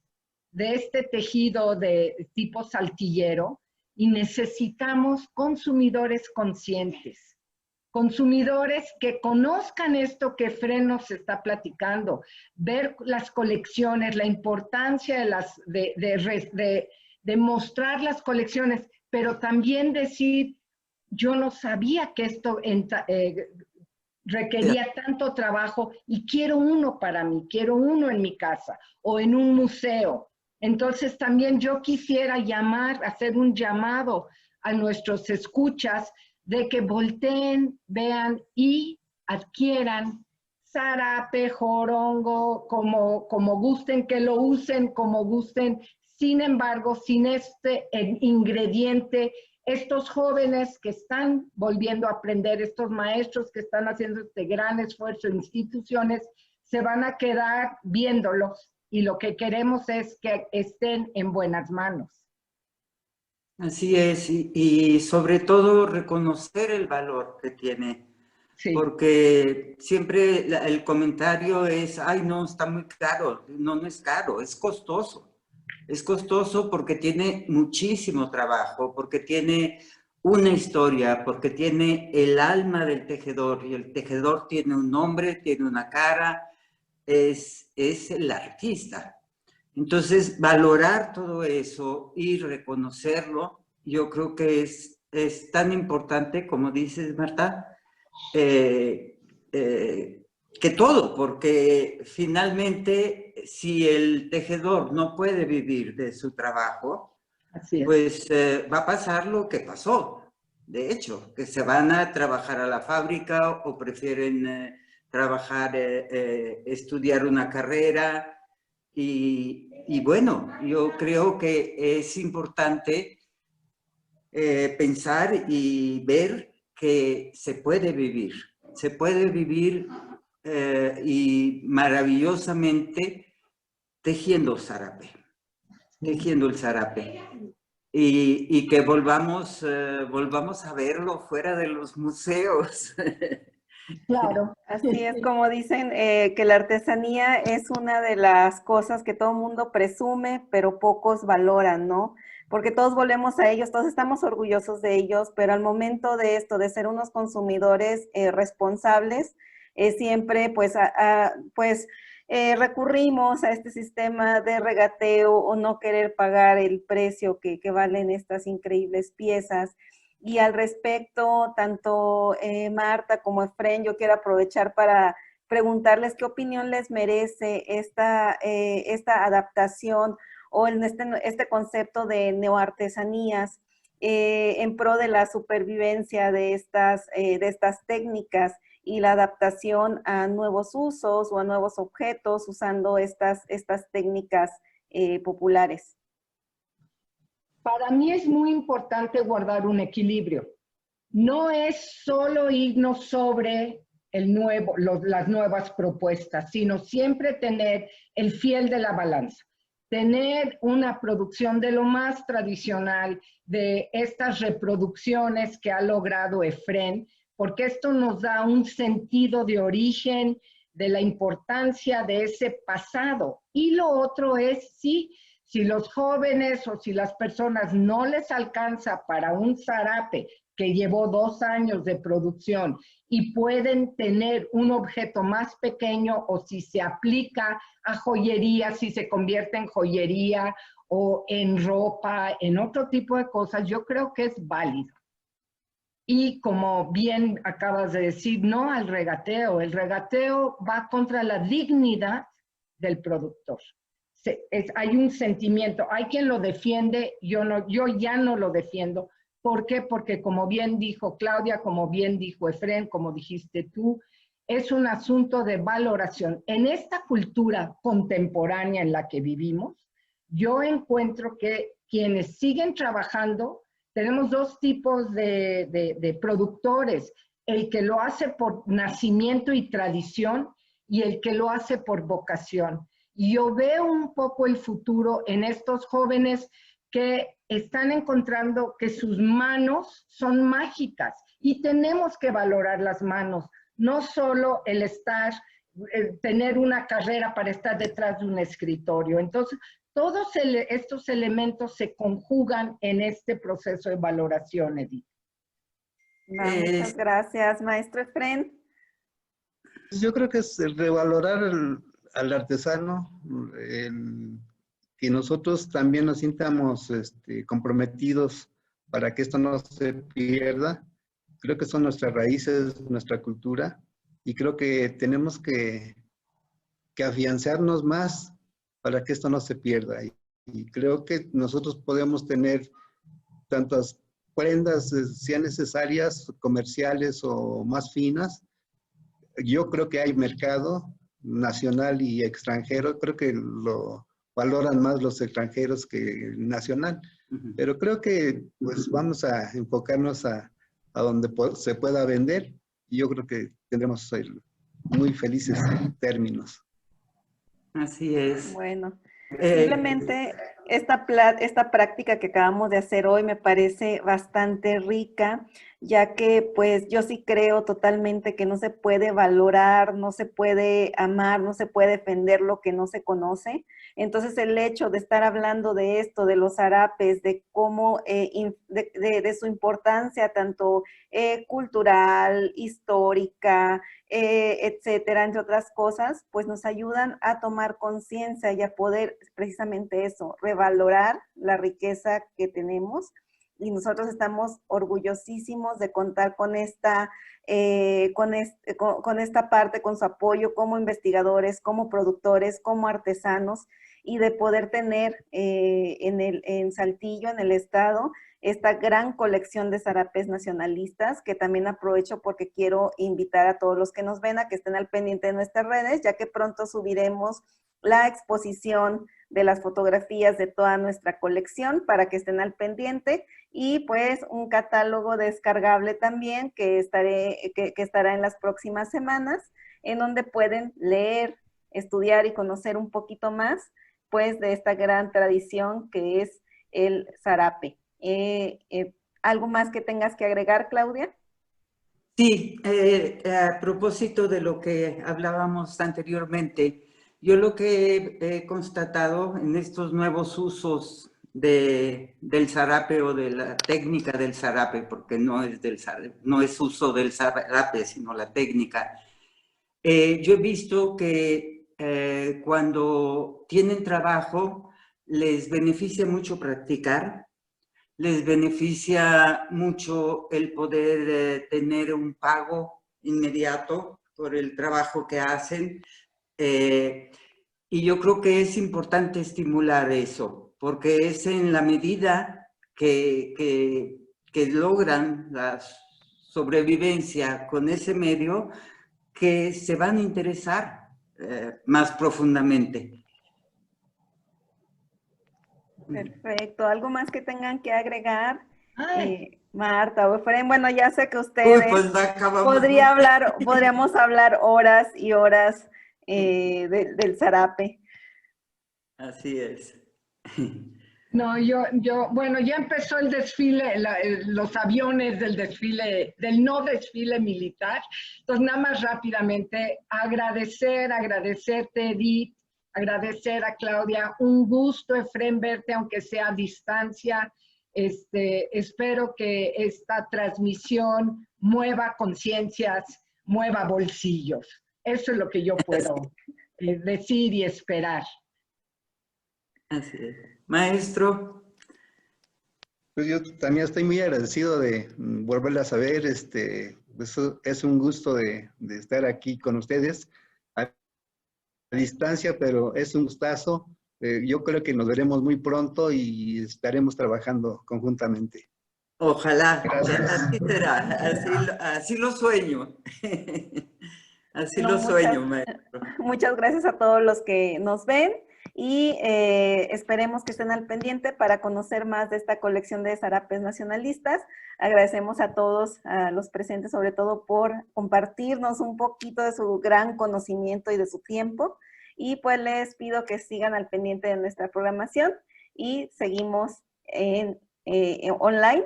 Speaker 2: de este tejido de tipo saltillero y necesitamos consumidores conscientes, consumidores que conozcan esto que Efren nos está platicando, ver las colecciones, la importancia de mostrar las colecciones, pero también decir, yo no sabía que esto requería tanto trabajo y quiero uno para mí, quiero uno en mi casa o en un museo. Entonces también yo quisiera hacer un llamado a nuestros escuchas de que volteen, vean y adquieran zarape, jorongo, como gusten, que lo usen como gusten. Sin embargo, sin este ingrediente, estos jóvenes que están volviendo a aprender, estos maestros que están haciendo este gran esfuerzo, instituciones, se van a quedar viéndolos y lo que queremos es que estén en buenas manos.
Speaker 3: Así es, y sobre todo reconocer el valor que tiene, sí, porque siempre el comentario es, ay no, está muy caro. No, no es caro, es costoso. Es costoso porque tiene muchísimo trabajo, porque tiene una historia, porque tiene el alma del tejedor, y el tejedor tiene un nombre, tiene una cara, es el artista. Entonces, valorar todo eso y reconocerlo, yo creo que es tan importante, como dices, Marta, que todo, porque finalmente, si el tejedor no puede vivir de su trabajo, pues va a pasar lo que pasó. De hecho, que se van a trabajar a la fábrica o prefieren trabajar, estudiar una carrera. Y bueno, yo creo que es importante pensar y ver que se puede vivir y maravillosamente tejiendo zarape, tejiendo el zarape. Y que volvamos a verlo fuera de los museos.
Speaker 2: Claro.
Speaker 1: Así es, como dicen, que la artesanía es una de las cosas que todo el mundo presume, pero pocos valoran, ¿no? Porque todos volvemos a ellos, todos estamos orgullosos de ellos, pero al momento de esto, de ser unos consumidores responsables, siempre pues recurrimos a este sistema de regateo o no querer pagar el precio que valen estas increíbles piezas. Y al respecto, tanto Marta como Efren, yo quiero aprovechar para preguntarles qué opinión les merece esta adaptación o en este concepto de neoartesanías en pro de la supervivencia de estas técnicas y la adaptación a nuevos usos o a nuevos objetos usando estas técnicas populares.
Speaker 2: Para mí es muy importante guardar un equilibrio. No es solo irnos sobre las nuevas propuestas, sino siempre tener el fiel de la balanza. Tener una producción de lo más tradicional, de estas reproducciones que ha logrado Efren, porque esto nos da un sentido de origen, de la importancia de ese pasado. Y lo otro es, sí, si los jóvenes o si las personas no les alcanza para un zarape que llevó 2 años de producción y pueden tener un objeto más pequeño, o si se aplica a joyería, si se convierte en joyería o en ropa, en otro tipo de cosas, yo creo que es válido. Y como bien acabas de decir, no al regateo. El regateo va contra la dignidad del productor. Hay un sentimiento, hay quien lo defiende, yo ya no lo defiendo. ¿Por qué? Porque como bien dijo Claudia, como bien dijo Efren, como dijiste tú, es un asunto de valoración. En esta cultura contemporánea en la que vivimos, yo encuentro que quienes siguen trabajando, tenemos 2 tipos de productores, el que lo hace por nacimiento y tradición y el que lo hace por vocación. Y yo veo un poco el futuro en estos jóvenes que están encontrando que sus manos son mágicas y tenemos que valorar las manos, no solo el tener una carrera para estar detrás de un escritorio. Entonces, todos estos elementos se conjugan en este proceso de valoración, Edith.
Speaker 1: Muchas gracias, maestro Efren.
Speaker 4: Yo creo que es el revalorar al artesano, que nosotros también nos sintamos comprometidos para que esto no se pierda. Creo que son nuestras raíces, nuestra cultura, y creo que tenemos que afianzarnos más para que esto no se pierda. Y creo que nosotros podemos tener tantas prendas, sean necesarias, comerciales o más finas. Yo creo que hay mercado nacional y extranjero. Creo que lo valoran más los extranjeros que el nacional. Pero creo que pues vamos a enfocarnos a donde se pueda vender, y yo creo que tendremos muy felices términos.
Speaker 3: Así es.
Speaker 1: Bueno, simplemente esta práctica que acabamos de hacer hoy me parece bastante rica, ya que pues yo sí creo totalmente que no se puede valorar, no se puede amar, no se puede defender lo que no se conoce. Entonces el hecho de estar hablando de esto, de los zarapes, de cómo, de su importancia tanto cultural, histórica, etcétera, entre otras cosas, pues nos ayudan a tomar conciencia y a poder precisamente eso, revalorar la riqueza que tenemos. Y nosotros estamos orgullosísimos de contar con esta, con esta parte, con su apoyo como investigadores, como productores, como artesanos, y de poder tener en Saltillo, en el estado, esta gran colección de zarapes nacionalistas, que también aprovecho porque quiero invitar a todos los que nos ven a que estén al pendiente de nuestras redes, ya que pronto subiremos la exposición de las fotografías de toda nuestra colección para que estén al pendiente, y pues un catálogo descargable también que estará en las próximas semanas, en donde pueden leer, estudiar y conocer un poquito más pues de esta gran tradición que es el zarape. ¿Algo más que tengas que agregar, Claudia?
Speaker 3: Sí, a propósito de lo que hablábamos anteriormente, yo lo que he constatado en estos nuevos usos del zarape o de la técnica del zarape, porque no es uso del zarape, sino la técnica. Yo he visto que cuando tienen trabajo les beneficia mucho practicar, les beneficia mucho el poder tener un pago inmediato por el trabajo que hacen. Y yo creo que es importante estimular eso, porque es en la medida que logran la sobrevivencia con ese medio que se van a interesar más profundamente.
Speaker 1: Perfecto. ¿Algo más que tengan que agregar? Marta o Efraín, bueno, ya sé que ustedes
Speaker 3: Pues acabamos.
Speaker 1: podríamos hablar horas y horas del zarape.
Speaker 3: Así es.
Speaker 2: No, bueno, ya empezó el desfile, los aviones del desfile, del no desfile militar. Entonces, nada más rápidamente, agradecerte, Edith, agradecer a Claudia. Un gusto, Efrén, verte, aunque sea a distancia. Espero que esta transmisión mueva conciencias, mueva bolsillos. Eso es lo que yo puedo decir y esperar.
Speaker 3: Así es. Maestro.
Speaker 4: Pues yo también estoy muy agradecido de volverlas a ver. Eso es un gusto de estar aquí con ustedes a distancia, pero es un gustazo. Yo creo que nos veremos muy pronto y estaremos trabajando conjuntamente.
Speaker 3: Ojalá.
Speaker 4: Gracias.
Speaker 3: Así será. Así lo sueño. Así
Speaker 1: No,
Speaker 3: lo sueño, maestro.
Speaker 1: muchas gracias a todos los que nos ven, y esperemos que estén al pendiente para conocer más de esta colección de zarapes nacionalistas. Agradecemos a todos, a los presentes, sobre todo por compartirnos un poquito de su gran conocimiento y de su tiempo. Y pues les pido que sigan al pendiente de nuestra programación, y seguimos online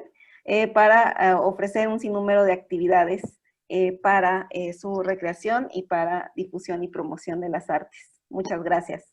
Speaker 1: para ofrecer un sinnúmero de actividades para su recreación y para difusión y promoción de las artes. Muchas gracias.